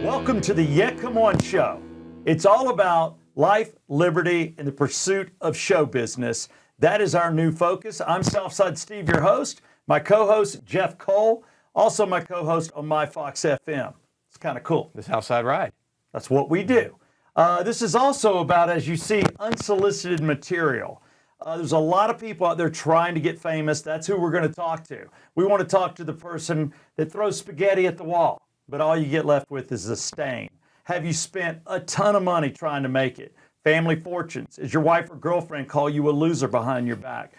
Welcome to the Yeah Come On Show. It's all about life, liberty, and the pursuit of show business. That is our new focus. I'm Southside Steve, your host. My co-host, Jeff Cole, also my co-host on My Fox FM. It's kind of cool. The Southside Ride. That's what we do. This is also about, as you see, unsolicited material. There's a lot of people out there trying to get famous. That's who we're going to talk to. We want to talk to the person that throws spaghetti at the wall, but all you get left with is a stain. Have you spent a ton of money trying to make it? Family fortunes. Is your wife or girlfriend call you a loser behind your back?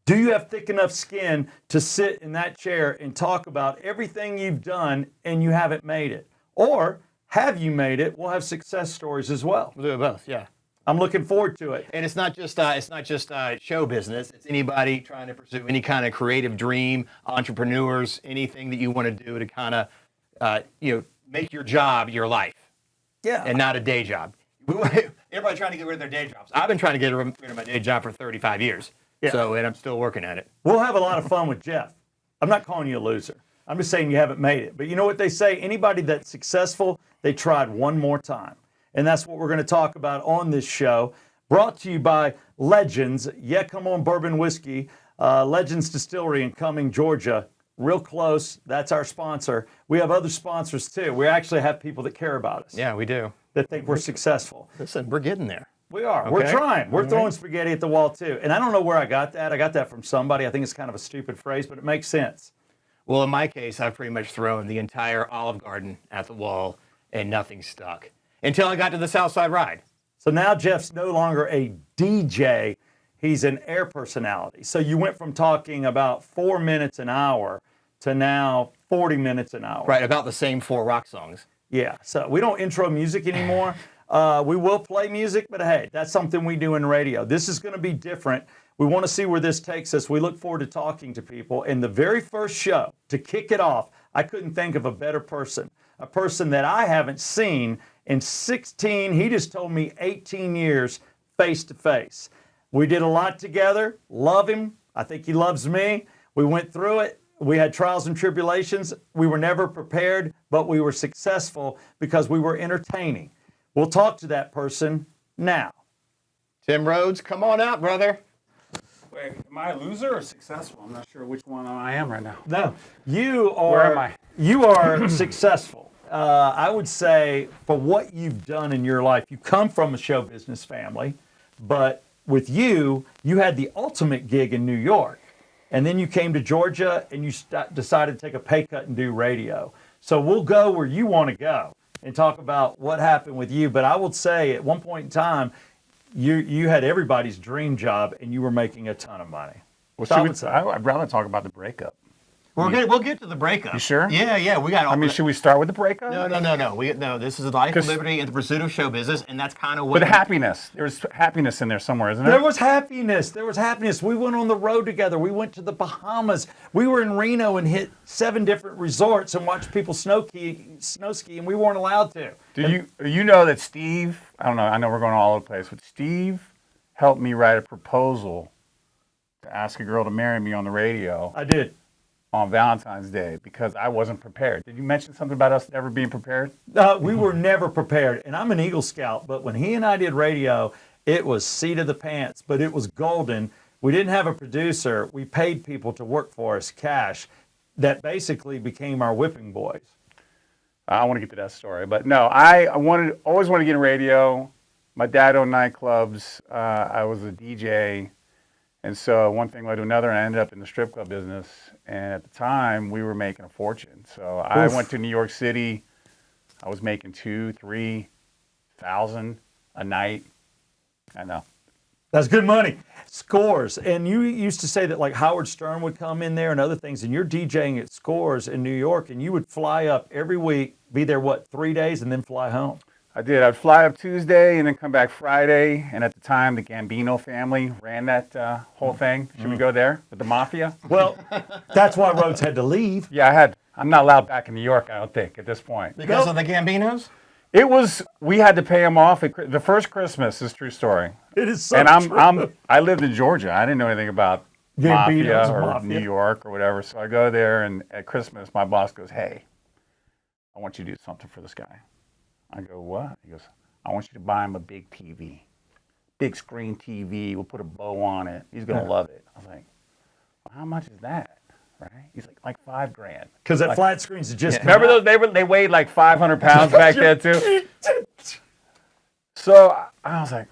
Do you have thick enough skin to sit in that chair and talk about everything you've done and you haven't made it? Or have you made it? We'll have success stories as well. We'll do both, yeah. I'm looking forward to it. And it's not just show business. It's anybody trying to pursue any kind of creative dream, entrepreneurs, anything that you want to do to kind of, make your job your life. Yeah. And not a day job. Everybody trying to get rid of their day jobs. I've been trying to get rid of my day job for 35 years. Yeah. And I'm still working at it. We'll have a lot of fun with Jeff. I'm not calling you a loser. I'm just saying you haven't made it. But you know what they say? Anybody that's successful, they tried one more time. And that's what we're going to talk about on this show. Brought to you by Legends. Yeah, come on, bourbon whiskey. Legends Distillery in Cumming, Georgia. Real close. That's our sponsor. We have other sponsors too. We actually have people that care about us. Yeah, we do. That think we're successful. Listen, we're getting there. We are. Okay. We're trying. We're throwing spaghetti at the wall too. And I don't know where I got that. I got that from somebody. I think it's kind of a stupid phrase, but it makes sense. Well, in my case, I've pretty much thrown the entire Olive Garden at the wall and nothing stuck until I got to the Southside Ride. So now Jeff's no longer a DJ. He's an air personality. So you went from talking about 4 minutes an hour to now 40 minutes an hour. Right, about the same 4 rock songs. Yeah, so we don't intro music anymore. We will play music, but hey, that's something we do in radio. This is going to be different. We want to see where this takes us. We look forward to talking to people. And the very first show, to kick it off, I couldn't think of a better person. A person that I haven't seen in 16, he just told me 18 years face to face. We did a lot together. Love him. I think he loves me. We went through it. We had trials and tribulations. We were never prepared, but we were successful because we were entertaining. We'll talk to that person now. Tim Rhodes, come on out, brother. Wait, am I a loser or successful? I'm not sure which one I am right now. No, you are. Where am I? You are successful. I would say for what you've done in your life, you come from a show business family, but with you, you had the ultimate gig in New York. And then you came to Georgia and you decided to take a pay cut and do radio. So we'll go where you want to go and talk about what happened with you. But I would say at one point in time, you had everybody's dream job and you were making a ton of money. Well, I'd rather talk about the breakup. We'll get to the breakup. You sure? Yeah. We got. Should we start with the breakup? No. This is life, liberty, and the pursuit of show business, and that's kind of what. But happiness. There's happiness in there somewhere, isn't there? There was happiness. We went on the road together. We went to the Bahamas. We were in Reno and hit 7 different resorts and watched people snow ski, and we weren't allowed to. Do you know that Steve? I don't know. I know we're going all over the place, but Steve helped me write a proposal to ask a girl to marry me on the radio. I did. On Valentine's Day because I wasn't prepared. Did you mention something about us never being prepared? We were never prepared. And I'm an Eagle Scout, but when he and I did radio, it was seat of the pants, but it was golden. We didn't have a producer. We paid people to work for us, cash, that basically became our whipping boys. I want to get to that story, but no, I always wanted to get in radio. My dad owned nightclubs. I was a DJ. And so one thing led to another, and I ended up in the strip club business. And at the time, we were making a fortune. So I went to New York City. I was making $2,000-3,000 a night. I know. That's good money. Scores. And you used to say that like Howard Stern would come in there and other things, and you're DJing at Scores in New York, and you would fly up every week, be there, 3 days, and then fly home? I did. I'd fly up Tuesday and then come back Friday. And at the time, the Gambino family ran that whole thing. Should we go there with the mafia? Well, that's why Rhodes had to leave. Yeah, I'm not allowed back in New York, I don't think, at this point. Because of the Gambinos? We had to pay them off. The first Christmas is a true story. It is so true. I lived in Georgia. I didn't know anything about Gambinos mafia or New York or whatever. So I go there, and at Christmas, my boss goes, "Hey, I want you to do something for this guy." I go, what? He goes, I want you to buy him a big TV. Big screen TV. We'll put a bow on it. He's going to love it. I was like, well, how much is that? Right? He's like $5,000. Because that flat screens are just Remember those? They weighed like 500 pounds back then too. So I was like,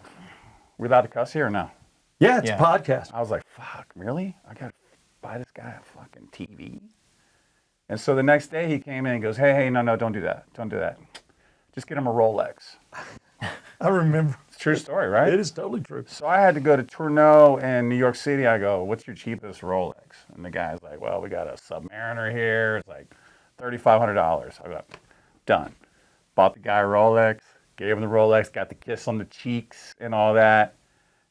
we allowed to cuss here or no? Yeah, it's a podcast. I was like, fuck, really? I got to buy this guy a fucking TV? And so the next day he came in and goes, hey, no, don't do that. Don't do that. Just get him a Rolex. I remember. It's a true story, right? It is totally true. So I had to go to Tourneau in New York City. I go, what's your cheapest Rolex? And the guy's like, well, we got a Submariner here. It's like $3,500. I go, done. Bought the guy a Rolex, gave him the Rolex, got the kiss on the cheeks and all that.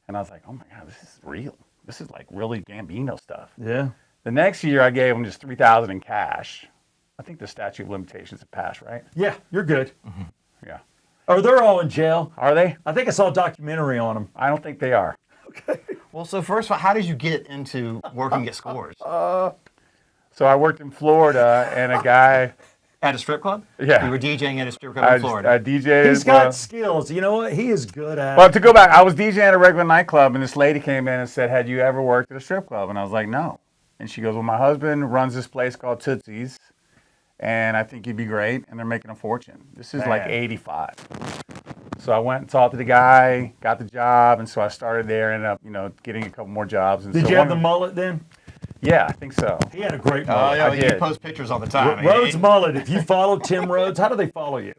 And I was like, oh my God, this is real. This is like really Gambino stuff. Yeah. The next year I gave him just $3,000 in cash. I think the statute of limitations have passed, right? Yeah, you're good. Mm-hmm. Yeah. Or they're all in jail. Are they? I think I saw a documentary on them. I don't think they are. Okay. Well, so first of all, how did you get into working at Scores? So I worked in Florida, and a guy. At a strip club? Yeah. You were DJing at a strip club in Florida. I DJed. He's got skills. You know what? He is good at Well, to go back, I was DJing at a regular nightclub, and this lady came in and said, had you ever worked at a strip club? And I was like, no. And she goes, well, my husband runs this place called Tootsie's, and I think you'd be great, and they're making a fortune. This is like 85. So I went and talked to the guy, got the job, and so I started there, ended up, getting a couple more jobs. And Did so you have the mullet then? Yeah, I think so. He had a great Oh, mullet. yeah, I you did. post pictures all the time. Rhodes mullet. If you follow Tim Rhodes, how do they follow you?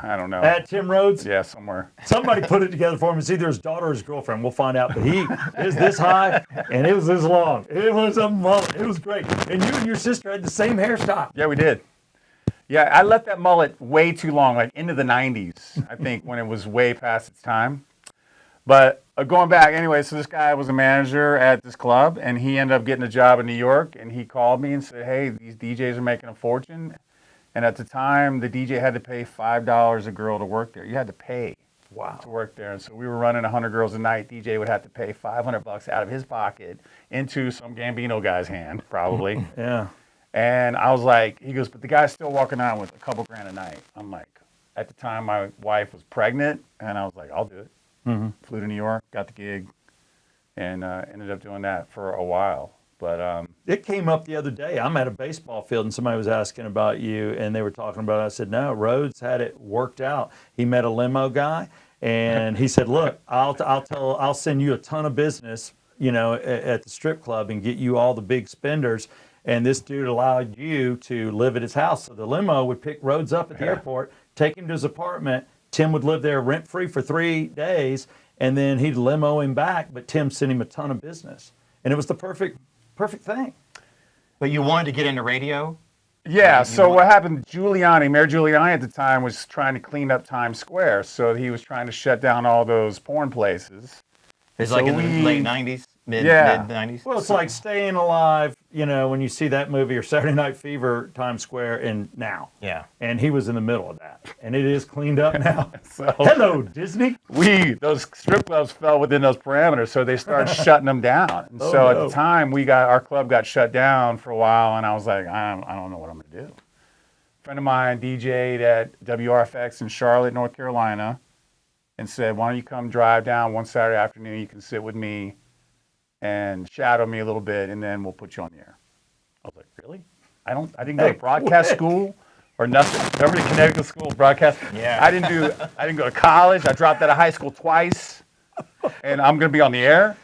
I don't know. At Tim Rhodes? Yeah, somewhere. Somebody put it together for him. It's either his daughter or his girlfriend. We'll find out. But he is this high, and it was this long. It was a mullet. It was great. And you and your sister had the same hairstyle. Yeah, we did. Yeah, I left that mullet way too long, like into the 90s, I think, when it was way past its time. But going back, anyway, so this guy was a manager at this club, and he ended up getting a job in New York, and he called me and said, hey, these DJs are making a fortune. And at the time, the DJ had to pay $5 a girl to work there. You had to pay to work there. And so we were running 100 girls a night. DJ would have to pay $500 out of his pocket into some Gambino guy's hand, probably. Yeah. And I was like, he goes, but the guy's still walking around with a couple grand a night. I'm like, at the time, my wife was pregnant, and I was like, I'll do it. Mm-hmm. Flew to New York, got the gig, and ended up doing that for a while. But it came up the other day. I'm at a baseball field, and somebody was asking about you, and they were talking about it. I said, no, Rhodes had it worked out. He met a limo guy, and he said, look, I'll send you a ton of business, at the strip club and get you all the big spenders. And this dude allowed you to live at his house. So the limo would pick Rhodes up at the airport, take him to his apartment. Tim would live there rent-free for 3 days, and then he'd limo him back. But Tim sent him a ton of business. And it was the perfect thing. But you wanted to get into radio? yeah, so what happened, Mayor Giuliani at the time was trying to clean up Times Square. So he was trying to shut down all those porn places. It's So like in the we- late 90s, mid Yeah. 90s? Well, it's like Staying Alive, when you see that movie, or Saturday Night Fever, Times Square, and now. Yeah. And he was in the middle of that. And it is cleaned up now. So Hello, Disney. those strip clubs fell within those parameters, so they started shutting them down. And so at the time, our club got shut down for a while, and I was like, I don't know what I'm going to do. A friend of mine DJ'd at WRFX in Charlotte, North Carolina, and said, why don't you come drive down one Saturday afternoon, you can sit with me and shadow me a little bit, and then we'll put you on the air. I was like, really? I didn't go to broadcast school or nothing. Remember the Connecticut School of Broadcast? Yeah. I didn't go to college. I dropped out of high school twice, and I'm going to be on the air?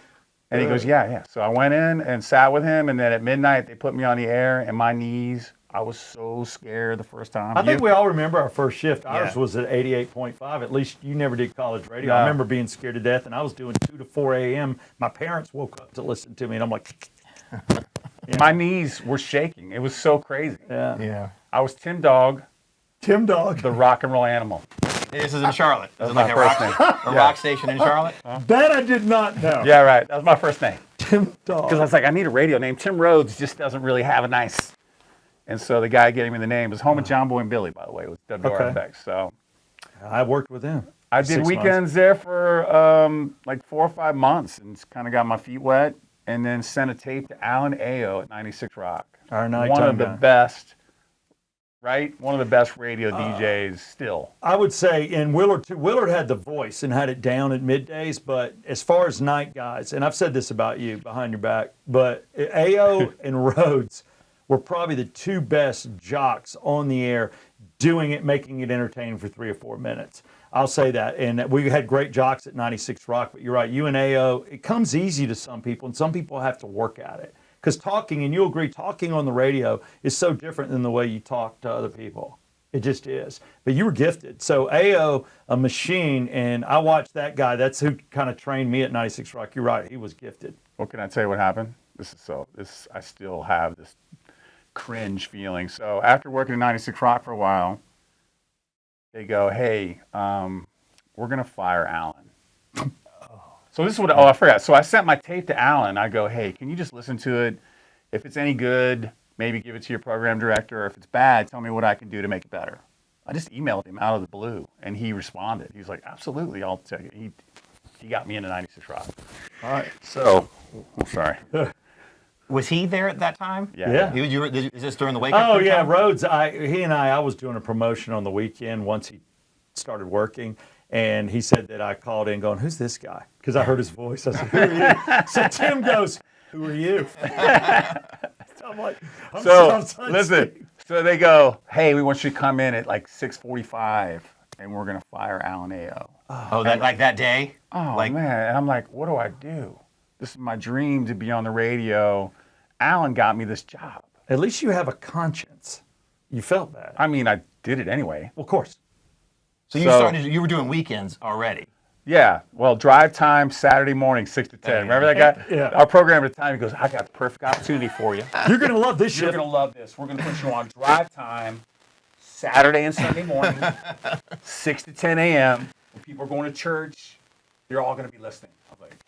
And he goes, yeah. So I went in and sat with him, and then at midnight, they put me on the air, and my knees, I was so scared the first time. I think we all remember our first shift. Ours Yeah. was at 88.5. At least you never did college radio. No. I remember being scared to death, and I was doing 2 to 4 a.m. My parents woke up to listen to me, and I'm like, My knees were shaking. It was so crazy. yeah. Yeah. I was Tim Dog, Tim Dog. the rock and roll animal. This is in Charlotte. Is it my like first name. a rock station in Charlotte? That I did not know. Yeah, right. That was my first name. Tim Dog. Because I was like, I need a radio name. Tim Rhodes just doesn't really have a nice. And so the guy getting me the name was home with John Boy and Billy, by the way, with WRFX. So I worked with him. I did 6 months. weekends there for like 4 or 5 months and kind of got my feet wet, and then sent a tape to Alan Ayo at 96 Rock. Our One nighttime of the guy. best right? One of the best radio DJs still. I would say, and Willard too. Willard had the voice and had it down at middays, but as far as night guys, and I've said this about you behind your back, but AO and Rhodes were probably the two best jocks on the air, doing it, making it entertaining for 3 or 4 minutes. I'll say that. And we had great jocks at 96 Rock, but you're right, you and AO, it comes easy to some people, and some people have to work at it. Because talking, and you'll agree, talking on the radio is so different than the way you talk to other people. It just is. But you were gifted. So AO, a machine, and I watched that guy. That's who kind of trained me at 96 Rock. You're right, he was gifted. What can I tell you what happened? I still have this cringe feeling. So after working at 96 Rock for a while, they go, hey, we're going to fire Alan. So this is what, I forgot. So I sent my tape to Alan. I go, hey, can you just listen to it? If it's any good, maybe give it to your program director. Or if it's bad, tell me what I can do to make it better. I just emailed him out of the blue, and he responded. He was like, absolutely, I'll tell you. He got me into 96 Rock. All right. So, I'm sorry. Was he there at that time? Yeah. Is this during the wake-up? Oh, crew yeah, time? Rhodes. I was doing a promotion on the weekend once he started working, and he said that I called in going, who's this guy? Because I heard his voice. I said, who are you? So Tim goes, who are you? I'm like, I'm Listen. So they go, hey, we want you to come in at like 6:45, and we're going to fire Alan AO. Oh, that day? Oh, man. And I'm like, what do I do? This is my dream to be on the radio. Alan got me this job. At least you have a conscience. You felt bad. I mean, I did it anyway. Well, of course. So you were doing weekends already. Yeah. Well, drive time, Saturday morning, 6 to 10. Remember that guy? Yeah. Our program at the time, he goes, I got the perfect opportunity for you. You're going to love this You're shit. going to love this. We're going to put you on drive time, Saturday and Sunday morning, 6 to 10 a.m. When people are going to church, they're all going to be listening. I was like,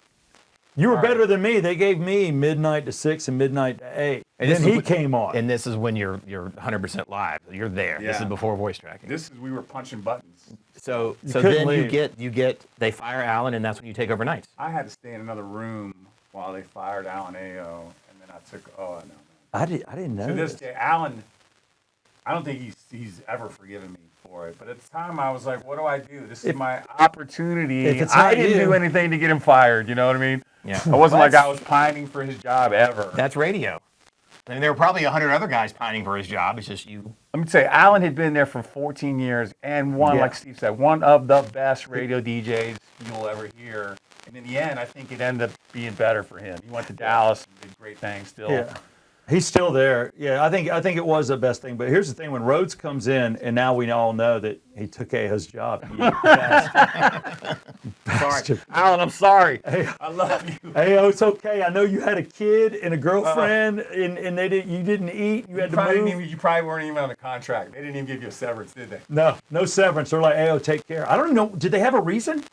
You were better than me. They gave me midnight to 6 and midnight to 8. And then he came on. And this is when you're 100% live. You're there. This Yeah. is before voice tracking. we were punching buttons. So couldn't then leave. you get they fire Alan, and that's when you take over nights. I had to stay in another room while they fired Alan AO, and then I took, I didn't know To this this. day, Alan, I don't think he's ever forgiven me for it. But at the time, I was like, what do I do? This is my opportunity. if it's I not didn't you- do anything to get him fired. You know what I mean? Yeah. I wasn't like I was pining for his job ever. That's radio. I mean, there were probably 100 other guys pining for his job. It's just you. Let me tell you, Alan had been there for 14 years and one, like Steve said, one of the best radio DJs you'll ever hear. And in the end, I think it ended up being better for him. He went to Dallas and did great things still. Yeah. He's still there. Yeah, I think it was the best thing. But here's the thing: when Rhodes comes in, and now we all know that he took AO's job. You bastard. Sorry. Alan, I'm sorry. I love you. AO, it's okay. I know you had a kid and a girlfriend, and you didn't eat. You had to move. You probably weren't even on a contract. They didn't even give you a severance, did they? No severance. They're like, AO, take care. I don't know. Did they have a reason?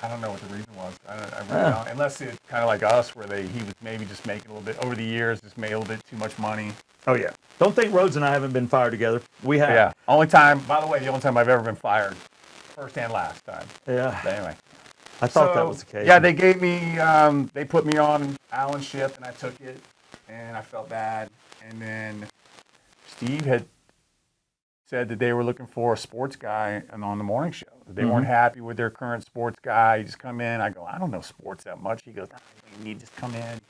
I don't know what the reason was. I really don't. Unless it's kind of like us, where he was maybe just making a little bit, over the years, just made a little bit too much money. Oh, yeah. Don't think Rhodes and I haven't been fired together. We have. Yeah. By the way, the only time I've ever been fired, first and last time. Yeah. But anyway. I thought that was the case. Yeah, they gave me, they put me on Alan's shift, and I took it, and I felt bad. And then Steve had said that they were looking for a sports guy on the morning show. They weren't happy with their current sports guy. He just come in. I go, I don't know sports that much. He goes, you need to just come in,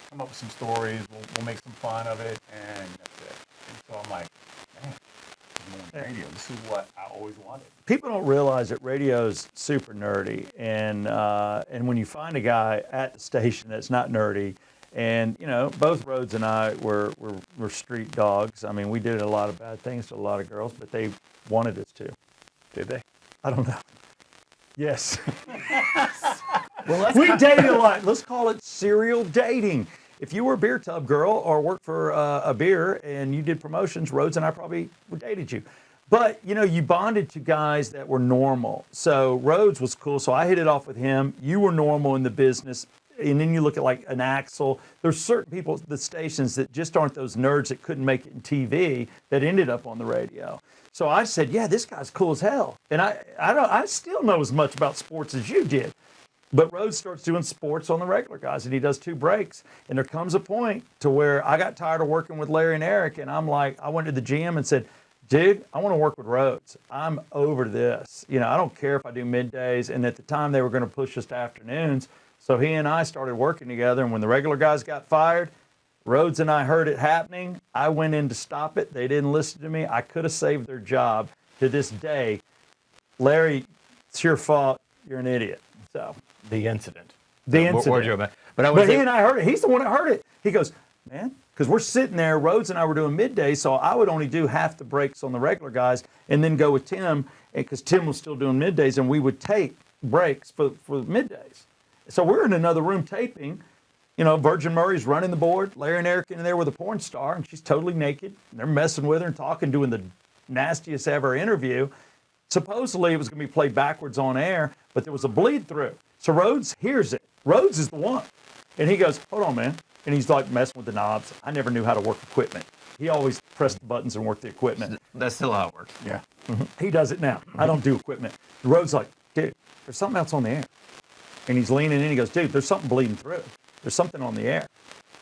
come up with some stories. We'll make some fun of it, and that's it. And so I'm like, man, I'm on radio. This is what I always wanted. People don't realize that radio is super nerdy, and when you find a guy at the station that's not nerdy, and you know, both Rhodes and I were street dogs. I mean, we did a lot of bad things to a lot of girls, but they wanted us to. Did they? I don't know. Yes. Well, We dated a lot. Let's call it serial dating. If you were a beer tub girl or worked for a beer and you did promotions, Rhodes and I probably dated you. But, you know, you bonded to guys that were normal. So Rhodes was cool, so I hit it off with him. You were normal in the business. And then you look at like an Axel. There's certain people at the stations that just aren't those nerds that couldn't make it in TV that ended up on the radio. So I said, yeah, this guy's cool as hell. And I still know as much about sports as you did. But Rhodes starts doing sports on the regular guys, and he does 2 breaks. And there comes a point to where I got tired of working with Larry and Eric, and I'm like, I went to the GM and said, dude, I want to work with Rhodes. I'm over this. You know, I don't care if I do middays. And at the time, they were going to push us to afternoons. So he and I started working together. And when the regular guys got fired, Rhodes and I heard it happening. I went in to stop it. They didn't listen to me. I could have saved their job. To this day, Larry, it's your fault. You're an idiot. So The incident. the We're incident. joking about- But I would But he say, and I heard it. He's the one that heard it. He goes, man, because we're sitting there, Rhodes and I were doing middays, so I would only do half the breaks on the regular guys and then go with Tim, because Tim was still doing middays, and we would tape breaks for middays. So we're in another room taping. You know, Virgin Murray's running the board. Larry and Eric in there with a porn star, and she's totally naked. And they're messing with her and talking, doing the nastiest ever interview. Supposedly it was going to be played backwards on air, but there was a bleed through. So Rhodes hears it. Rhodes is the one. And he goes, hold on, man. And he's like messing with the knobs. I never knew how to work equipment. He always pressed the buttons and worked the equipment. that's still how it works. Yeah. He does it now. I don't do equipment. And Rhodes like, dude, there's something else on the air. And he's leaning in. He goes, dude, there's something bleeding through. There's something on the air.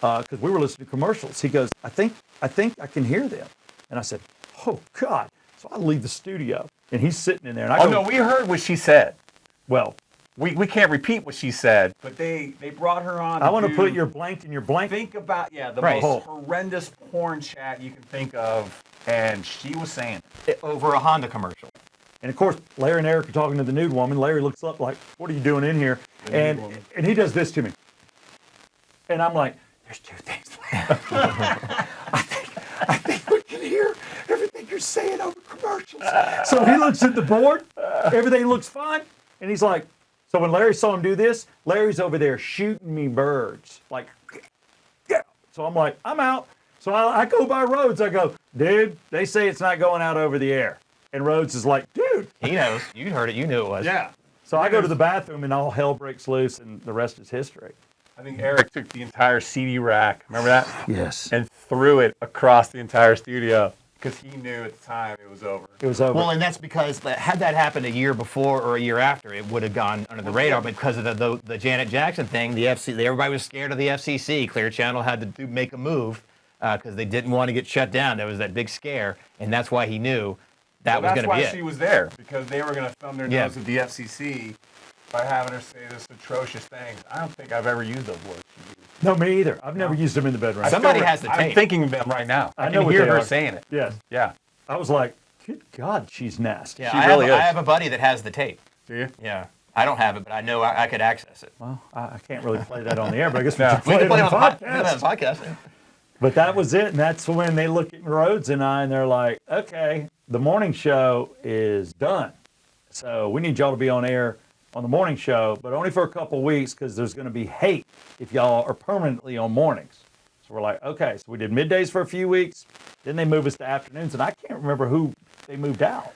Because we were listening to commercials. He goes, I think I can hear them. And I said, oh, God. So I leave the studio. And he's sitting in there. And I Oh, go, no, we heard what she said. well, We can't repeat what she said, but they brought her on. I want to do- put your blank in your blank. Think about, the Right. most horrendous porn chat you can think of, and she was saying it. Over a Honda commercial. And of course, Larry and Eric are talking to the nude woman. Larry looks up like, what are you doing in here? And he does this to me. And I'm like, there's two things. I think we can hear everything you're saying over commercials. So he looks at the board. Everything looks fine. And he's like, so when Larry saw him do this, Larry's over there shooting me birds. Like, yeah. So I'm like, I'm out. So I go by Rhodes. I go, dude, they say it's not going out over the air. And Rhodes is like, dude. He knows. You heard it. You knew it was. Yeah. So I go to the bathroom and all hell breaks loose, and the rest is history. I think Eric took the entire CD rack, remember that? Yes. And threw it across the entire studio because he knew at the time it was over. It was over. Well, and that's because had that happened a year before or a year after, it would have gone under the radar. But because of the Janet Jackson thing, the everybody was scared of the FCC. Clear Channel had to make a move because they didn't want to get shut down. There was that big scare, and that's why he knew that was going to be That's why it. she was there, because they were going to thumb their Yeah. nose at the FCC by having her say this atrocious things. I don't think I've ever used those words. No, me either. I've never used them in the bedroom. Somebody has the I'm tape. thinking of them right now. I know can what hear they her are. saying it. Yes. Yeah. I was like, good God, she's nasty. Yeah, She I really have, is. I have a buddy that has the tape. Do you? Yeah, I don't have it, but I know I could access it. Well, I can't really play that on the air, but I guess we No. can We play can it play on it the on the podcast. podcast. But that was it, and that's when they look at Rhodes and I, and they're like, okay, the morning show is done. So we need y'all to be on air on the morning show, but only for a couple weeks because there's going to be hate if y'all are permanently on mornings. So we're like, okay, so we did middays for a few weeks. Then they moved us to afternoons, and I can't remember who they moved out.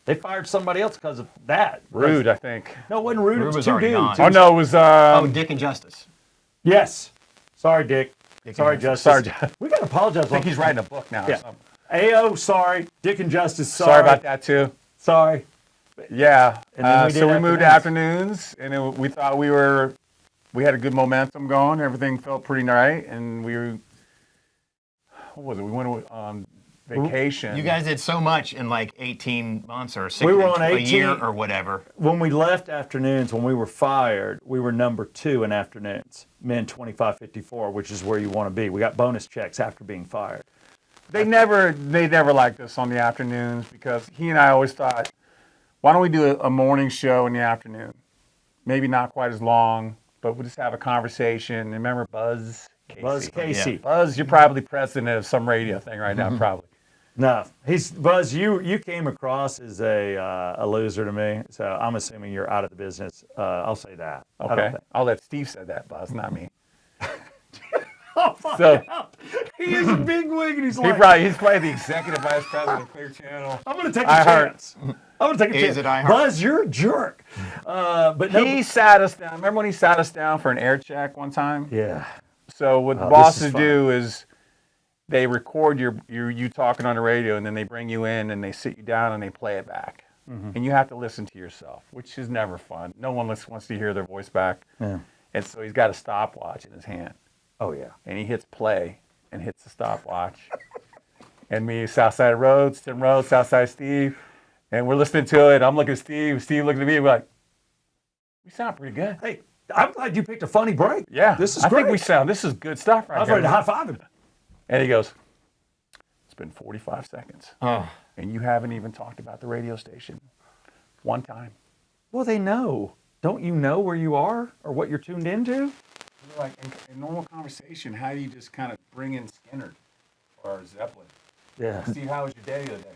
They fired somebody else because of that. Rude, I think. No, it wasn't Rude. It Rude was was two already dudes. gone. Oh, no, it was... Oh, Dick and Justice. Yes. Sorry, Dick. Dick Sorry, and Justice. Sorry, Justice. We got to apologize. I think he's writing a book now Yeah. or something. AO, sorry. Dick and Justice, sorry. Sorry about that, too. Sorry. Yeah. And then we did so we moved to afternoons. afternoons, and we thought we had a good momentum going. Everything felt pretty right, and we were... What was it? We went on vacation. You guys did so much in like 18 months or We were on a 18 year or whatever. When we left afternoons, when we were fired, we were number 2 in afternoons, men 25-54, which is where you want to be. We got bonus checks after being fired. They never liked us on the afternoons because he and I always thought, why don't we do a morning show in the afternoon? Maybe not quite as long, but we'll just have a conversation. Remember Buzz Casey? Buzz Casey. Buzz, you're probably president of some radio thing right now, probably. No, Buzz. You came across as a loser to me, so I'm assuming you're out of the business. I'll say that. I don't Okay. think- I'll let Steve say that, Buzz, not me. Oh, fuck So- out. He is a big wig, and he's He's like, probably the executive vice president of Clear Channel. I'm going to take a I heard. chance. I'm going to take a Is chance. it I heard? Buzz, you're a jerk. But no. He sat us down. Remember when he sat us down for an air check one time? Yeah. So what the Oh, this bosses is fun. do is they record you talking on the radio, and then they bring you in and they sit you down and they play it back. And you have to listen to yourself, which is never fun. No one wants to hear their voice back. Yeah. And so he's got a stopwatch in his hand, Oh, yeah. and he hits play and hits the stopwatch. and me, Southside and Rhodes, Tim Rhodes, Southside Steve, and we're listening to it. I'm looking at Steve, Steve looking at me, we're like, we sound pretty good. Hey, I'm glad you picked a funny break. Yeah, This is I great. think this is good stuff right I was here. ready to high-five him. And he goes, it's been 45 seconds, Oh. and you haven't even talked about the radio station one time. Well, they know. Don't you know where you are or what you're tuned into? Like in normal conversation, how do you just kind of bring in Skinner or Zeppelin? Yeah. Steve, how was your day the other day?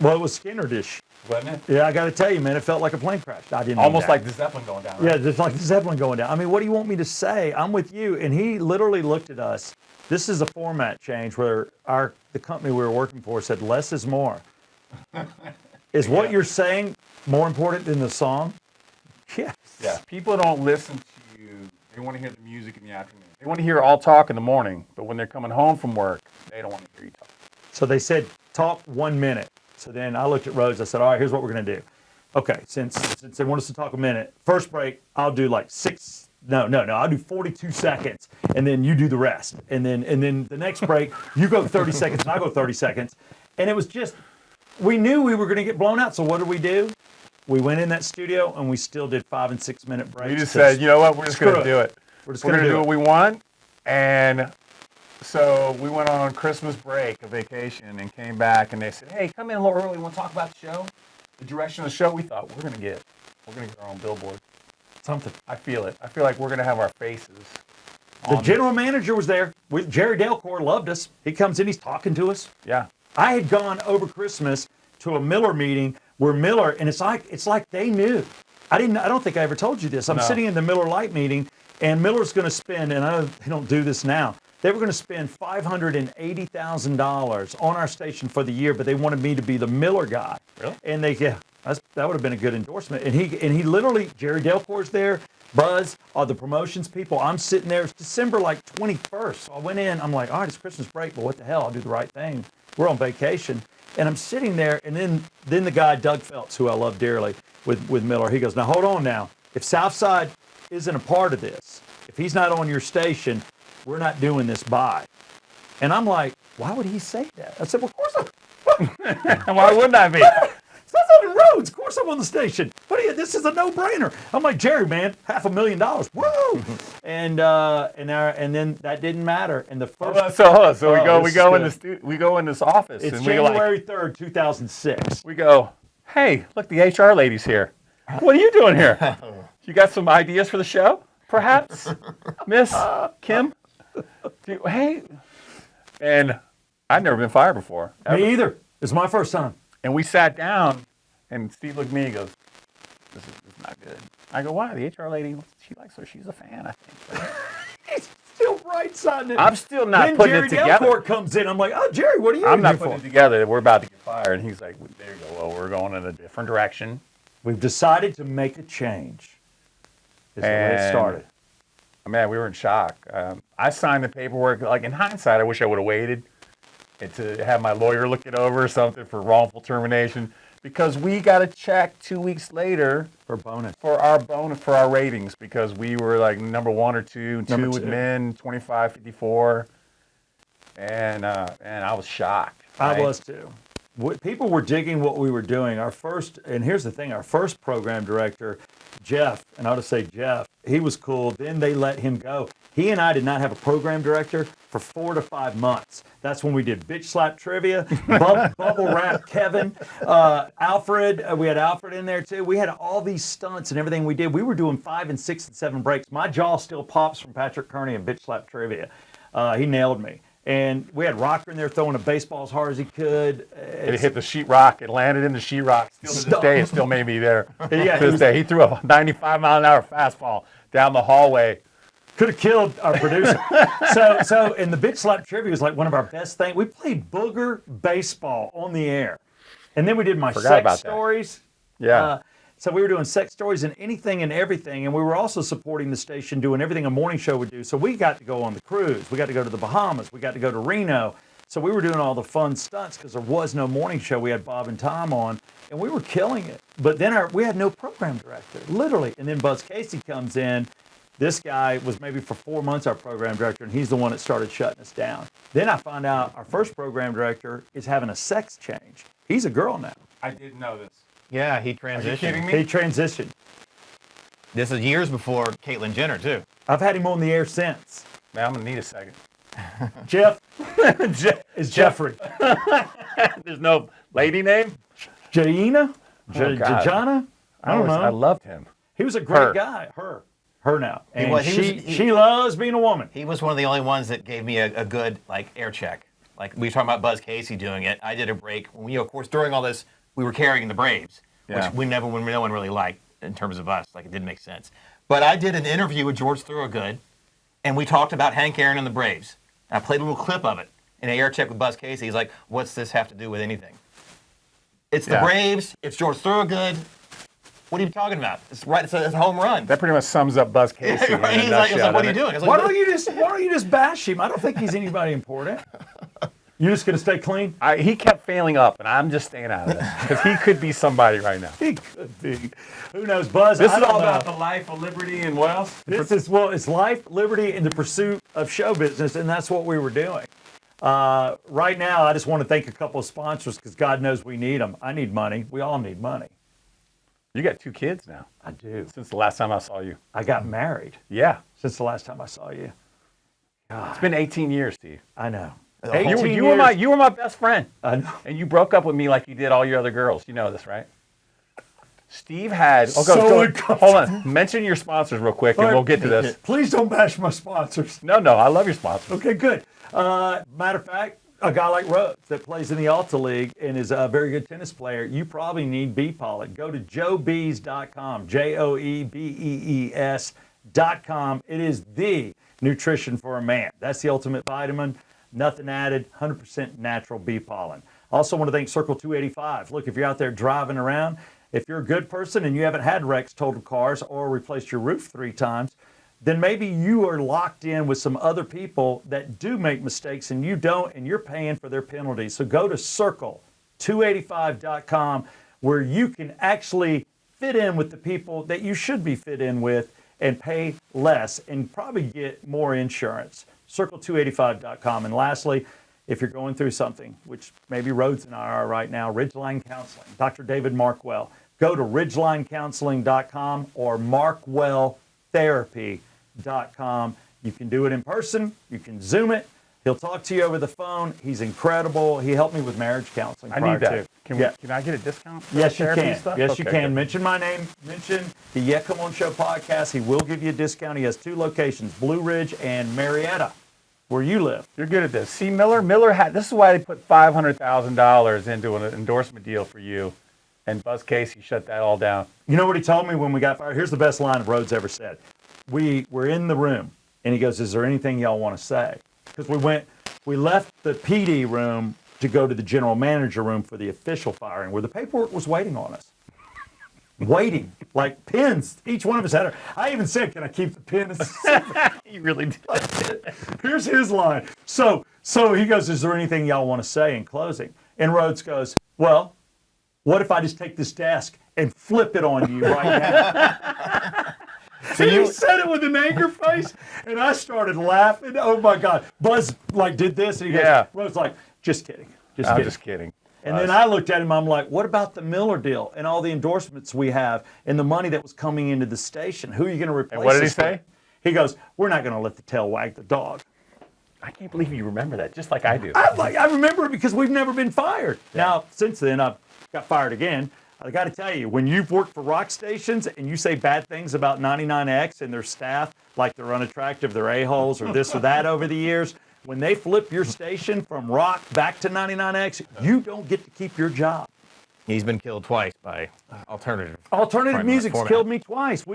Well, it was Skinner-dish. Wasn't it? Yeah, I got to tell you, man, it felt like a plane crash. I didn't. Almost mean like that. the Zeppelin going down, right? Yeah, just like the Zeppelin going down. I mean, what do you want me to say? I'm with you. And he literally looked at us. This is a format change where the company we were working for said less is more. Is what you're saying more important than the song? Yes. Yeah. People don't listen to you. They want to hear the music in the afternoon. They want to hear all talk in the morning, but when they're coming home from work, they don't want to hear you talk. So they said, talk 1 minute. So then I looked at Rhodes. I said, all right, here's what we're going to do. Okay, since they want us to talk a minute, first break, I'll do like I'll do 42 seconds, and then you do the rest. And then the next break, you go 30 seconds, and I go 30 seconds. And it was just, we knew we were going to get blown out. So what did we do? We went in that studio, and we still did 5 and 6 minute breaks. We just said, you know what, we're just going to do it. We're just We're going to do what we want. And so we went on Christmas break, a vacation, and came back, and they said, hey, come in a little early. Want to talk about the show? The direction of the show, we thought, we're going to get our own billboard. something. I feel it. I feel like we're going to have our faces. The general manager was there. Jerry Delcourt loved us. He comes in, he's talking to us. Yeah. I had gone over Christmas to a Miller meeting where Miller, and it's like they knew. I don't think I ever told you this. I'm sitting in the Miller Lite meeting, and Miller's going to spend, and I know they don't do this now, they were going to spend $580,000 on our station for the year, but they wanted me to be the Miller guy. Really? And that would have been a good endorsement. And he literally, Jerry Delcourt's there, Buzz, the promotions people. I'm sitting there. It's December like 21st. So I went in. I'm like, all right, it's Christmas break, but what the hell? I'll do the right thing. We're on vacation. And I'm sitting there, and then the guy, Doug Phelps, who I love dearly, with Miller, he goes, now hold on now. If Southside isn't a part of this, if he's not on your station, we're not doing this by. And I'm like, why would he say that? I said, well, of course I'm. Why wouldn't I be? Southside and Rhodes, of course I'm on the station. This is a no-brainer. I'm like, Jerry, man, $500,000. Woo! and then that didn't matter. And the first. So we go in this office. It's and January 3rd, 2006. We go, hey, look, the HR lady's here. What are you doing here? You got some ideas for the show, perhaps, Miss Kim? Hey, and I'd never been fired before. Ever. Me either. It's my first time. And we sat down, and Steve looked at me and goes, this is not good. I go, why? The HR lady, she likes her. She's a fan, I think. He's still right-siding it. I'm still not putting it together. Then Jerry Delcourt comes in. I'm like, oh, Jerry, what are you I'm in not here putting for? it together. We're about to get fired. And he's like, there you go. Well, we're going in a different direction. We've decided to make a change. Is the way it started. Man, we were in shock. I signed the paperwork. Like, in hindsight, I wish I would have waited and to have my lawyer look it over or something for wrongful termination, because we got a check 2 weeks later For bonus. for our ratings, because we were like number 1 or 2, Number with two. men, 25, 54. And I was shocked. I was too. People were digging what we were doing. And here's the thing, our first program director, Jeff, and I'll just say Jeff, he was cool. Then they let him go. He and I did not have a program director for 4 to 5 months. That's when we did Bitch Slap Trivia, Bubble Wrap Kevin, Alfred. We had Alfred in there too. We had all these stunts and everything we did. We were doing 5 and 6 and 7 breaks. My jaw still pops from Patrick Kearney and Bitch Slap Trivia. He nailed me. And we had Rocker in there throwing a baseball as hard as he could. It hit the sheetrock. It landed in the sheetrock. Still to this day, it still made me there. Yeah, to this day, he threw a 95-mile-an-hour fastball down the hallway. Could have killed our producer. so, and the Bitch Slap Trivia was like one of our best things. We played booger baseball on the air. And then we did my sex stories. Yeah. So we were doing sex stories and anything and everything. And we were also supporting the station, doing everything a morning show would do. So we got to go on the cruise. We got to go to the Bahamas. We got to go to Reno. So we were doing all the fun stunts because there was no morning show. We had Bob and Tom on, and we were killing it. But then we had no program director, literally. And then Buzz Casey comes in, This guy was maybe for 4 months our program director, and he's the one that started shutting us down. Then I find out our first program director is having a sex change. He's a girl now. I didn't know this. Yeah, he Are you kidding transitioned. me? He transitioned. This is years before Caitlyn Jenner, too. I've had him on the air since. Man, I'm gonna need a second. Jeff is Jeffrey. There's no lady name? Jaina? God. Jajana? I don't know. I loved him. He was a great Her. guy. Her now. And he she loves being a woman. He was one of the only ones that gave me a good air check. Like we were talking about Buzz Casey doing it. I did a break. Of course, during all this, we were carrying the Braves, Yeah. which no one really liked in terms of us. Like it didn't make sense. But I did an interview with George Thorogood, and we talked about Hank Aaron and the Braves. I played a little clip of it in an air check with Buzz Casey. He's like, "What's this have to do with anything?" It's the Yeah. Braves. It's George Thorogood. What are you talking about? It's right. It's a home run. That pretty much sums up Buzz Casey. in a He's like, nutshell, "What are you doesn't it? doing?" I was like, Why don't you just bash him? I don't think he's anybody important. You're just gonna stay clean? He kept failing up, and I'm just staying out of this because he could be somebody right now. He could be. Who knows, Buzz? This I is don't all know. about the life of liberty and what else? It's life, liberty, and the pursuit of show business, and that's what we were doing. Right now, I just want to thank a couple of sponsors because God knows we need them. I need money. We all need money. You got 2 kids now. I do. Since the last time I saw you. I got married Yeah. since the last time I saw you. It's been 18 years, Steve. I know. You- 18 You were years. my best friend. I know. And you broke up with me like you did all your other girls. You know this, right? Steve had. So go. uncomfortable. Hold on. Mention your sponsors real quick, and we'll get to this. Please don't bash my sponsors. No, I love your sponsors. Okay, good. Matter of fact, a guy like Rhodes that plays in the Alta League and is a very good tennis player, you probably need bee pollen. Go to joebees.com, JOEBEES.com. It is the nutrition for a man. That's the ultimate vitamin. Nothing added, 100% natural bee pollen. Also want to thank Circle 285. Look, if you're out there driving around, if you're a good person and you haven't had wrecks, totaled cars, or replaced your roof 3 times, then maybe you are locked in with some other people that do make mistakes and you don't, and you're paying for their penalties. So go to circle285.com where you can actually fit in with the people that you should be fit in with and pay less and probably get more insurance. Circle285.com. And lastly, if you're going through something, which maybe Rhodes and I are right now, Ridgeline Counseling, Dr. David Markwell. Go to ridgelinecounseling.com or markwelltherapy.com. You can do it in person. You can Zoom it. He'll talk to you over the phone. He's incredible. He helped me with marriage counseling. I need that. Can I get a discount? For Yes, you therapy can. stuff? Yes, Okay, you can. good. Mention my name. Mention the Yeah Come On Show podcast. He will give you a discount. He has 2 locations, Blue Ridge and Marietta, where you live. You're good at this. See, Miller had. This is why they put $500,000 into an endorsement deal for you, and Buzz Casey shut that all down. You know what he told me when we got fired? Here's the best line Rhodes ever said. We were in the room, and he goes, "Is there anything y'all want to say?" Because we left the PD room to go to the general manager room for the official firing, where the paperwork was waiting on us. Waiting, like pins. Each one of us had I even said, "Can I keep the pins?" You really did. Here's his line. So he goes, "Is there anything y'all want to say in closing?" And Rhodes goes, "Well, what if I just take this desk and flip it on you right now?" So he said it with an anger face, and I started laughing. Oh my God! Buzz did this, and he goes, Rhodes "Just kidding, I'm just kidding. And then I looked at him, I'm like, what about the Miller deal and all the endorsements we have and the money that was coming into the station? Who are you going to replace? And what did he us say? with? He goes, "We're not going to let the tail wag the dog." I can't believe you remember that, just like I do. I remember it because we've never been fired. Yeah. Now, since then, I've got fired again. I got to tell you, when you've worked for rock stations and you say bad things about 99X and their staff, like they're unattractive, they're a-holes, or this or that over the years, when they flip your station from rock back to 99X, you don't get to keep your job. He's been killed twice by alternative. Alternative music's format. killed me twice.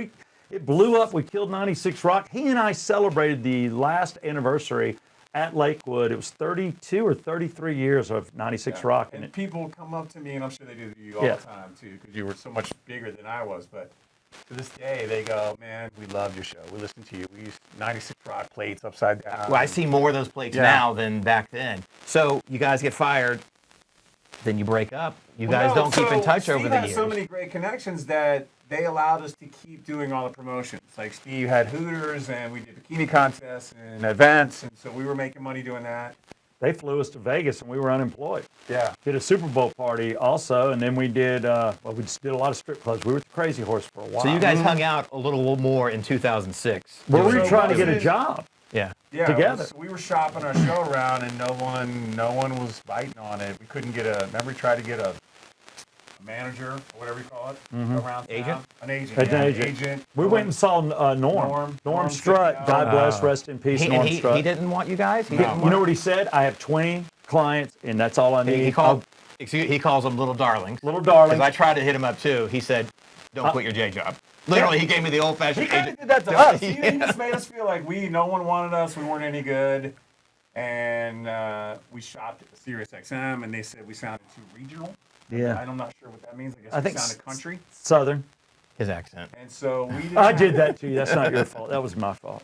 It blew up. We killed 96 Rock. He and I celebrated the last anniversary at Lakewood. It was 32 or 33 years of 96 Rock. And people come up to me, and I'm sure they do to you all the time, too, because you were so much bigger than I was. But to this day, they go, "Man, we love your show. We listen to you. We used 96 Rock plates upside down." Well, I see more of those plates now than back then. So you guys get fired, then you break up. You guys don't keep in touch over the years. Steve has so many great connections that they allowed us to keep doing all the promotions. Like Steve had Hooters, and we did bikini contests and events, and so we were making money doing that. They flew us to Vegas, and we were unemployed. Yeah. Did a Super Bowl party also, and then we did. We just did a lot of strip clubs. We were at the Crazy Horse for a while. So you guys hung out a little more in 2006. Well, we were So trying to what get a was it? job. Yeah. Yeah, Together. So we were shopping our show around, and no one was biting on it. We couldn't get remember we tried to get a manager, or whatever you call it, around town. Agent? An agent. An yeah, agent. We went and saw Norm. Norm Strutt. took me God out. bless, rest in peace, Norm Strutt. He didn't want you guys? He No. didn't You want know what he said? I have 20 clients, and that's all I need. he called he calls them little darlings. Little darlings. Because I tried to hit him up too. He said, "Don't quit your day job." Literally, he gave me the old-fashioned He kind of agent. did that to us. Yeah. He just made us feel like no one wanted us. We weren't any good. And we shopped at Sirius XM, and they said we sounded too regional. Yeah. I'm not sure what that means. I guess I we think sounded country. Southern. His accent. And so we didn't I did that to you. That's not your fault. That was my fault.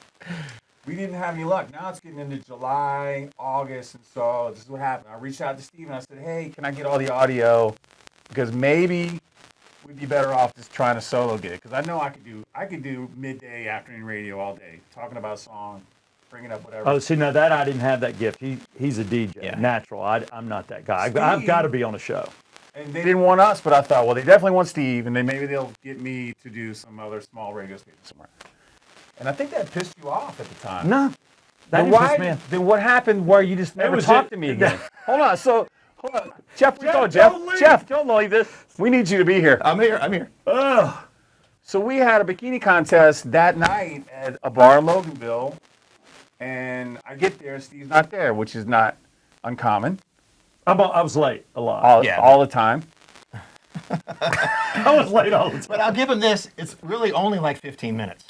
We didn't have any luck. Now it's getting into July, August, and so this is what happened. I reached out to Steve and I said, "Hey, can I get all the audio? Because maybe we'd be better off just trying to solo gig. Because I know I could do midday afternoon radio all day, talking about a song, bringing up whatever." Oh, see, now that I didn't have that gift. He's a DJ, Yeah. natural. I'm not that guy. Steve- I've got to be on a show. And they didn't want us, but I thought, well, they definitely want Steve, and then maybe they'll get me to do some other small radio station somewhere. And I think that pissed you off at the time. No, that Then didn't piss me off. Then what happened where you just never was talked it. to me again? Hold on. Hold on. Jeff, Jeff, Jeff. don't leave. Jeff, don't leave this. We need you to be here. I'm here. Ugh. So we had a bikini contest that night at a bar in Loganville, and I get there, Steve's not there, which is not uncommon. I was late a lot. All the time. I was late all the time. But I'll give him this. It's really only like 15 minutes.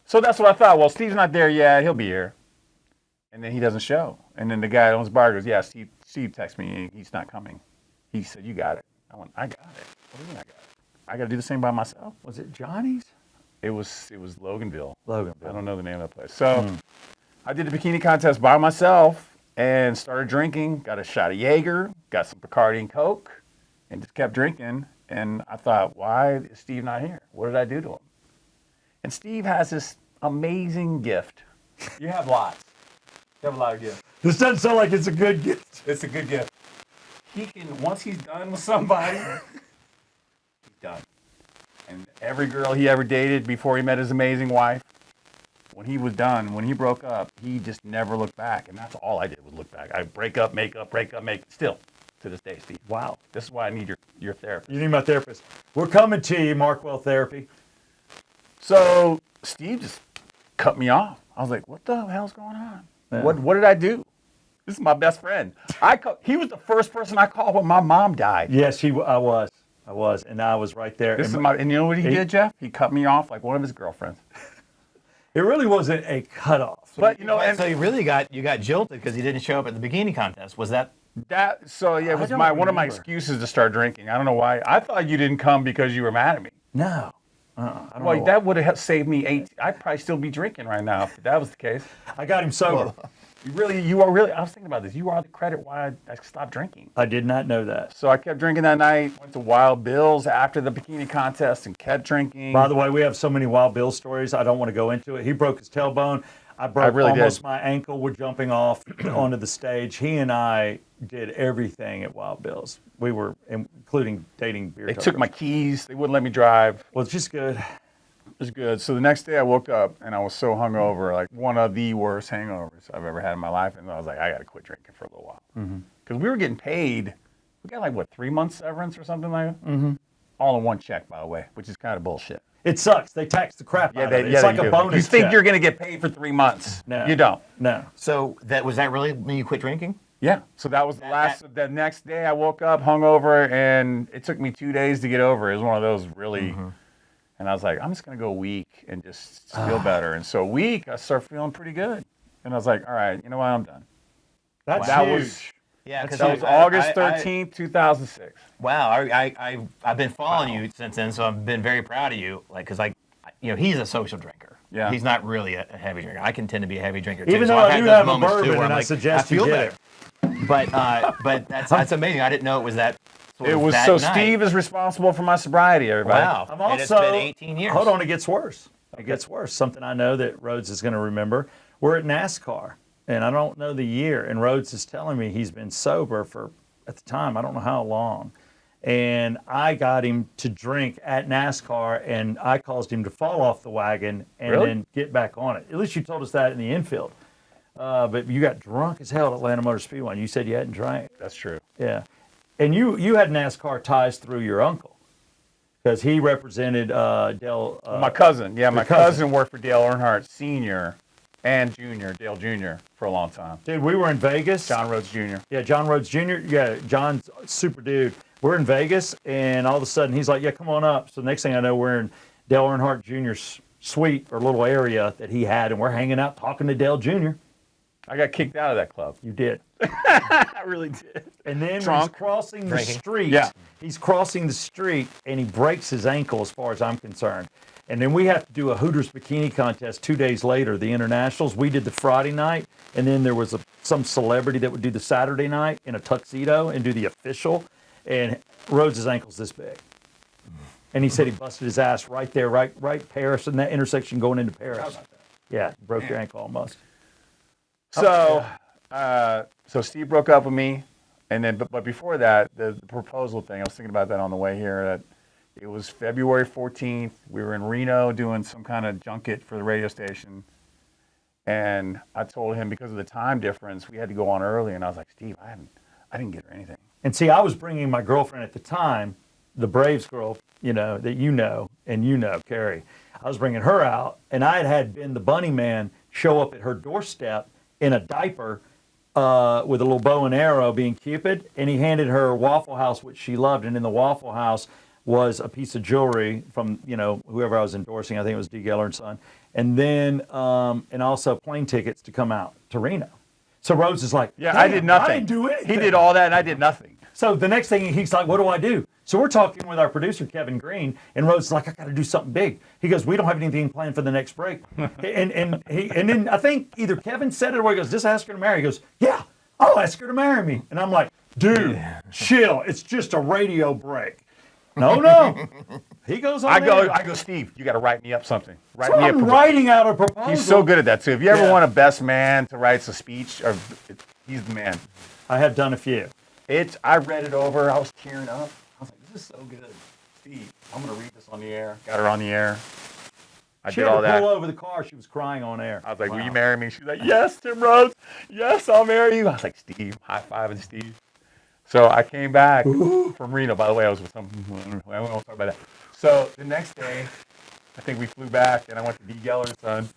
So that's what I thought. Well, Steve's not there yet. He'll be here. And then he doesn't show. And then the guy that owns the bar goes, "Yeah, Steve texted me. He's not coming." He said, "You got it." I went, "I got it. What do you mean I got it? I got to do the same by myself." Was it Johnny's? It was Loganville. Loganville. I don't know the name of that place. So I did the bikini contest by myself and started drinking. Got a shot of Jaeger, got some Bacardi and Coke, and just kept drinking. And I thought, why is Steve not here? What did I do to him? And Steve has this amazing gift. You have lots. You have a lot of gifts. This doesn't sound like it's a good gift. It's a good gift. He can, once he's done with somebody, he's done. And every girl he ever dated before he met his amazing wife, when he was done, when he broke up, he just never looked back. And that's all I did was look back. I break up, make up, still to this day, Steve. Wow. This is why I need your therapist. You need my therapist. We're coming to you, Markwell Therapy. So Steve just cut me off. I was like, what the hell's going on? Yeah. What did I do? This is my best friend. He was the first person I called when my mom died. Yes, I was, and I was right there. And you know what he did, Jeff? He cut me off like one of his girlfriends. It really wasn't a cutoff. But you know, and So you really got jilted because he didn't show up at the bikini contest. Was that? it was don't one of my remember. excuses to start drinking. I don't know why. I thought you didn't come because you were mad at me. No. I don't Well, know. that would have saved me I'd probably still be drinking right now if that was the case. I got him sober. You are really. I was thinking about this. You are the credit why I stopped drinking. I did not know that. So I kept drinking that night. Went to Wild Bill's after the bikini contest and kept drinking. By the way, we have so many Wild Bill stories. I don't want to go into it. He broke his tailbone. I broke really almost did. my ankle. We're jumping off onto the stage. He and I did everything at Wild Bill's. We were, including dating beer. They took my keys. They wouldn't let me drive. Well, it's just good. It was good. So the next day I woke up and I was so hungover, like one of the worst hangovers I've ever had in my life. And I was like, I got to quit drinking for a little while. Because we were getting paid. We got like, 3 months severance or something like that? All in one check, by the way, which is kind of bullshit. It sucks. They tax the crap out of it. It's like they a do. bonus You think check. you're going to get paid for 3 months. No. You don't. No. So was that really when you quit drinking? Yeah. So that was the next day I woke up hungover, and it took me 2 days to get over. It was one of those really, and I was like, I'm just going to go a week and just feel better. And so a week, I started feeling pretty good. And I was like, all right, you know what, I'm done. That's That huge. was Yeah, because that was August 13th, 2006. Wow, I've been following you since then, so I've been very proud of you. Like, because he's a social drinker. Yeah. He's not really a heavy drinker. I can tend to be a heavy drinker too. Even so though I've I had do those have a moments too bourbon, where I'm and I like, suggest I feel you better. get it. But that's amazing. I didn't know it was that It was that so night. Steve is responsible for my sobriety, everybody. Wow. I'm And it's also, been 18 years. hold on, it gets worse. It gets worse. Something I know that Rhodes is going to remember. We're at NASCAR, and I don't know the year, and Rhodes is telling me he's been sober for, at the time, I don't know how long. And I got him to drink at NASCAR, and I caused him to fall off the wagon and Really? then get back on it. At least you told us that in the infield. But you got drunk as hell at Atlanta Motor Speedway, and you said you hadn't drank. That's true. Yeah. And you had NASCAR ties through your uncle. Because he represented Dale. My cousin. Yeah, my cousin. cousin worked for Dale Earnhardt Sr. and Jr., Dale Jr., for a long time. Dude, we were in Vegas. John Rhodes Jr. Yeah, John Rhodes Jr. Yeah, John's a super dude. We're in Vegas, and all of a sudden he's like, yeah, come on up. So the next thing I know, we're in Dale Earnhardt Jr.'s suite or little area that he had, and we're hanging out talking to Dale Jr. I got kicked out of that club. You did. I really did. And then when he's Drunk. crossing the street, Yeah. he's crossing the street, and he breaks his ankle as far as I'm concerned. And then we have to do a Hooters bikini contest 2 days later, the internationals. We did the Friday night, and then there was some celebrity that would do the Saturday night in a tuxedo and do the official. And Rhodes' ankle's this big. And he said he busted his ass right there, right Paris, in that intersection going into Paris. Yeah, broke your ankle almost. So, so Steve broke up with me, and then, but before that, the proposal thing, I was thinking about that on the way here, that it was February 14th. We were in Reno doing some kind of junket for the radio station. And I told him because of the time difference, we had to go on early. And I was like, Steve, I didn't get her anything. And see, I was bringing my girlfriend at the time, the Braves girl, that you know, Carrie. I was bringing her out, and I had Ben the Bunny Man show up at her doorstep in a diaper with a little bow and arrow being Cupid, and he handed her a Waffle House, which she loved, and in the Waffle House was a piece of jewelry from, whoever I was endorsing. I think it was D. Geller and Son. And then, and also plane tickets to come out to Reno. So Rhodes is like, Yeah, I did nothing. I didn't do anything. He did all that, and I did nothing. So the next thing, he's like, what do I do? So we're talking with our producer, Kevin Green, and Rhodes is like, I got to do something big. He goes, we don't have anything planned for the next break. and then I think either Kevin said it or he goes, just ask her to marry. He goes, yeah, I'll ask her to marry me. And I'm like, dude, chill. It's just a radio break. No. He goes on I there. go, Steve, you got to write me up something. Write So me I'm up. writing out a proposal. He's so good at that too. If you ever Yeah. want a best man to write a speech, he's the man. I have done a few. I read it over. I was tearing up. I was like, this is so good. Steve, I'm going to read this on the air. Got her on the air. I She did had all to that. pull over the car. She was crying on air. I was like, will Wow. you marry me? She's like, yes, Tim Rhodes. Yes, I'll marry you. I was like, Steve, high-fiving Steve. So I came back from Reno. By the way, I was with some, I won't talk about that. So the next day, I think we flew back, and I went to D. Geller and Son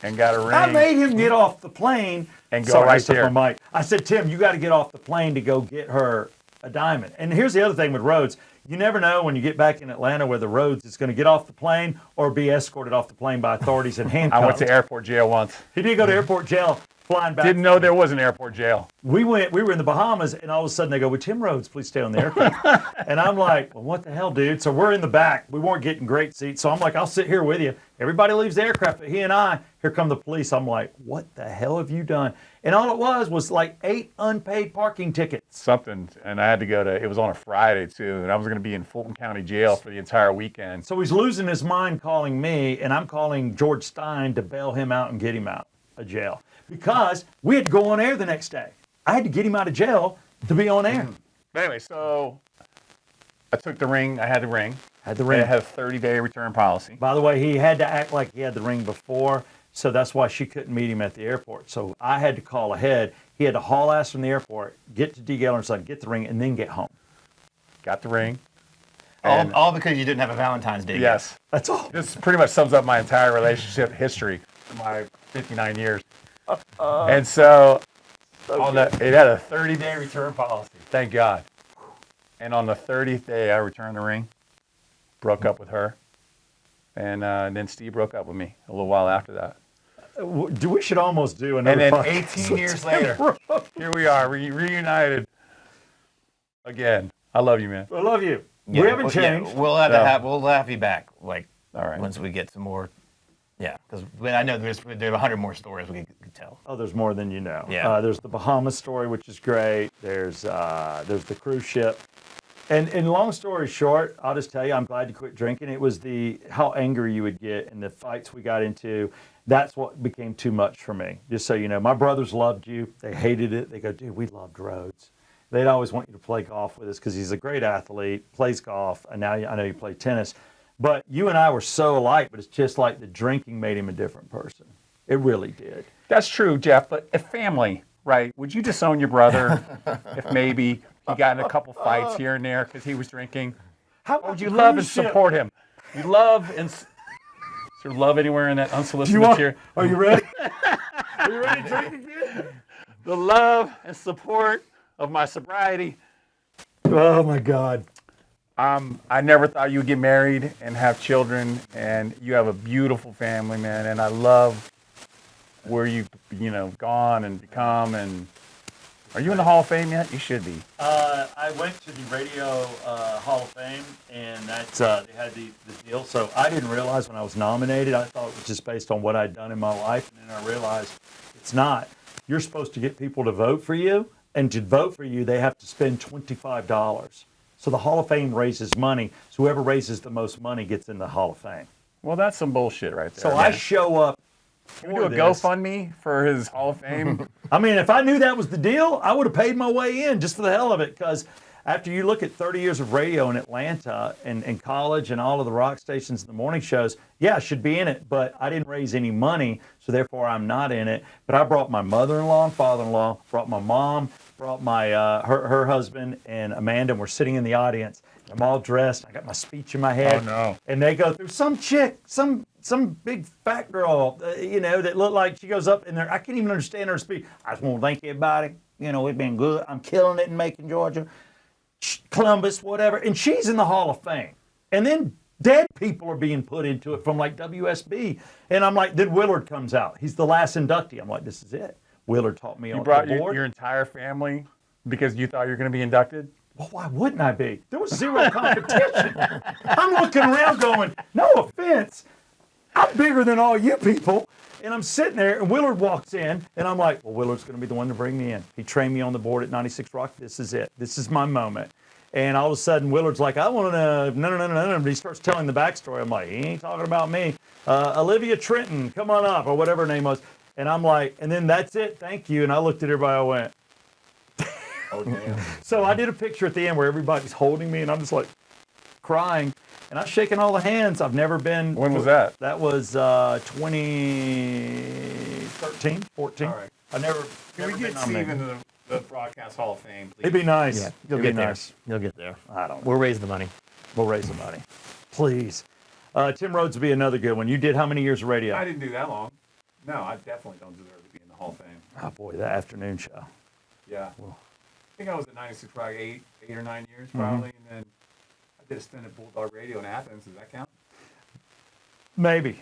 and got a ring. I made him get off the plane And go Sorry, right I stepped there. on Mike. I said, Tim, you got to get off the plane to go get her a diamond. And here's the other thing with Rhodes. You never know when you get back in Atlanta whether Rhodes is going to get off the plane or be escorted off the plane by authorities and handcuffed. I went to airport jail once. He did go to airport jail, flying back. Didn't know there was an airport jail. We were in the Bahamas, and all of a sudden they go, would Tim Rhodes please stay on the aircraft? And I'm like, well, what the hell, dude? So we're in the back. We weren't getting great seats. So I'm like, I'll sit here with you. Everybody leaves the aircraft, but he and I, here come the police. I'm like, what the hell have you done? And all it was like 8 unpaid parking tickets. Something, and I had to go to, it was on a Friday too, and I was going to be in Fulton County Jail for the entire weekend. So he's losing his mind calling me, and I'm calling George Stein to bail him out and get him out of jail. Because we had to go on air the next day. I had to get him out of jail to be on air. But anyway, so I took the ring. I had the ring. Had the And ring. it had a 30-day return policy. By the way, he had to act like he had the ring before, so that's why she couldn't meet him at the airport. So I had to call ahead. He had to haul ass from the airport, get to D. Geller and Son, get the ring, and then get home. Got the ring. And All because you didn't have a Valentine's Day. yes, That's all. this pretty much sums up my entire relationship history for my 59 years. And so it had a 30-day return policy. Thank God. And on the 30th day, I returned the ring, broke up with her, and then Steve broke up with me a little while after that. We should almost do another And then podcast 18 with years Tim later, Rhodes. here we are, reunited again. I love you, man. I love you. Yeah, We haven't well, changed. Yeah, we'll have No. to have we'll have you back like All right. once we get some more. Yeah, because I know there's 100 more stories we could tell. Oh, there's more than you know. Yeah. There's the Bahamas story, which is great. There's the cruise ship. And long story short, I'll just tell you, I'm glad you quit drinking. It was how angry you would get and the fights we got into. That's what became too much for me. Just so you know, my brothers loved you. They hated it. They go, dude, we loved Rhodes. They'd always want you to play golf with us because he's a great athlete, plays golf, and now I know you play tennis. But you and I were so alike, but it's just like the drinking made him a different person. It really did. That's true, Jeff, but if family, right, would you disown your brother if maybe he got in a couple fights here and there because he was drinking? How Or would you love and support him? You love and... Is there love anywhere in that unsolicited material? Are you ready? Are you ready to drink again? The love and support of my sobriety. Oh, my God. I never thought you would get married and have children, and you have a beautiful family, man, and I love where you've gone and become. And are you in the Hall of Fame yet? You should be. I went to the Radio Hall of Fame, and that's they had the deal. So I didn't realize when I was nominated. I thought it was just based on what I'd done in my life, and then I realized it's not. You're supposed to get people to vote for you, and to vote for you, they have to spend $25. So the Hall of Fame raises money. So whoever raises the most money gets in the Hall of Fame. Well, that's some bullshit right there. So I show up. Can we do a GoFundMe for his Hall of Fame? I mean, if I knew that was the deal, I would have paid my way in just for the hell of it. Because after you look at 30 years of radio in Atlanta and college and all of the rock stations and the morning shows, yeah, I should be in it. But I didn't raise any money, so therefore I'm not in it. But I brought my mother-in-law and father-in-law, brought my mom, brought my her husband and Amanda, and we're sitting in the audience. I'm all dressed. I got my speech in my head. Oh, no. And they go through some chick, some big fat girl, that looked like she goes up in there. I can't even understand her speech. I just want to thank everybody. It's been good. I'm killing it in Macon, Georgia, Columbus, whatever. And she's in the Hall of Fame. And then dead people are being put into it from like WSB. And I'm like, then Willard comes out. He's the last inductee. I'm like, this is it. Willard taught me on the board. You brought your entire family because you thought you were going to be inducted? Well, why wouldn't I be? There was zero competition. I'm looking around going, no offense, I'm bigger than all you people. And I'm sitting there, and Willard walks in, and I'm like, well, Willard's going to be the one to bring me in. He trained me on the board at 96 Rock. This is it. This is my moment. And all of a sudden, Willard's like, I want to, no. But he starts telling the backstory. I'm like, he ain't talking about me. Olivia Trenton, come on up, or whatever her name was. And I'm like, and then that's it, thank you. And I looked at everybody, I went, oh, damn. So I did a picture at the end where everybody's holding me, and I'm just like crying. And I'm shaking all the hands. I've never been. When was that? That was 2013, 14. All right. I've never Can we been get nominated. Steve into the Broadcast Hall of Fame, please? It'd be nice. Yeah, you'll It'd get be there. nice. You'll get there. I don't know. We'll raise the money. We'll raise the money. Please. Tim Rhodes would be another good one. You did how many years of radio? I didn't do that long. No, I definitely don't deserve to be in the Hall of Fame. Oh, boy, that afternoon show. Yeah. I think I was at 96 Rock 8 or 9 years probably, and then I did a stint at Bulldog Radio in Athens. Does that count? Maybe.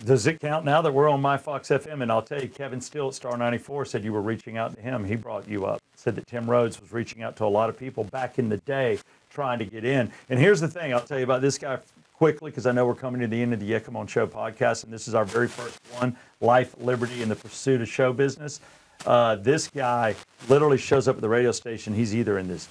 Does it count now that we're on My Fox FM? And I'll tell you, Kevin Steele at Star 94 said you were reaching out to him. He brought you up. Said that Tim Rhodes was reaching out to a lot of people back in the day trying to get in. And here's the thing. I'll tell you about this guy quickly because I know we're coming to the end of the Yeah Come On Show podcast, and this is our very first one, Life, Liberty, and the Pursuit of Show Business. This guy literally shows up at the radio station. He's either in this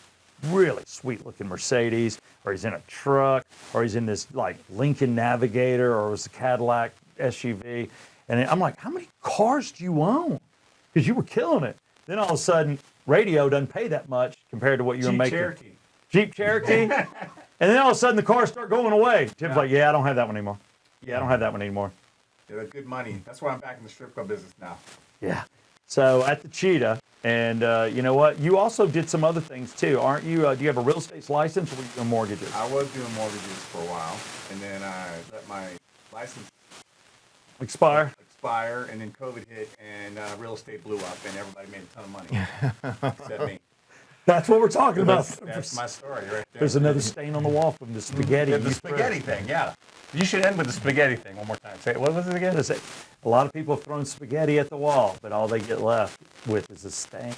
really sweet-looking Mercedes, or he's in a truck, or he's in this like Lincoln Navigator, or it was a Cadillac SUV. And I'm like, how many cars do you own? Because you were killing it. Then all of a sudden, radio doesn't pay that much compared to what you were making. Jeep Cherokee. And then all of a sudden, the cars start going away. Tim's like, yeah, I don't have that one anymore. Yeah, I don't have that one anymore. Yeah, that's good money. That's why I'm back in the strip club business now. Yeah. So at the Cheetah, and you know what? You also did some other things too, aren't you? Do you have a real estate license, or were you doing mortgages? I was doing mortgages for a while, and then I let my license Expire, and then COVID hit, and real estate blew up, and everybody made a ton of money, except me. That's what we're talking about. That's my story right there. There's another stain on the wall from the spaghetti. The spaghetti thing, yeah. You should end with the spaghetti thing one more time. Say, what was it again? A lot of people have thrown spaghetti at the wall, but all they get left with is a stain.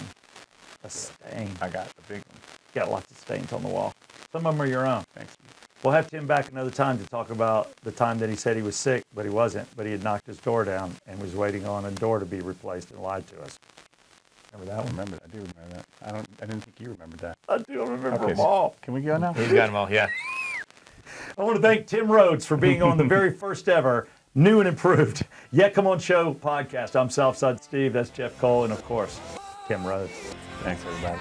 A stain. I got the big one. Got lots of stains on the wall. Some of them are your own. Thanks. We'll have Tim back another time to talk about the time that he said he was sick, but he wasn't. But he had knocked his door down and was waiting on a door to be replaced and lied to us. Remember that one? I do remember that. I didn't think you remembered that. I do remember Okay, them all. Can we go now? He's got them all. Yeah. I want to thank Tim Rhodes for being on the very first ever new and improved Yeah Come On Show podcast. I'm Southside Steve. That's Jeff Cole. And of course, Tim Rhodes. Thanks, everybody.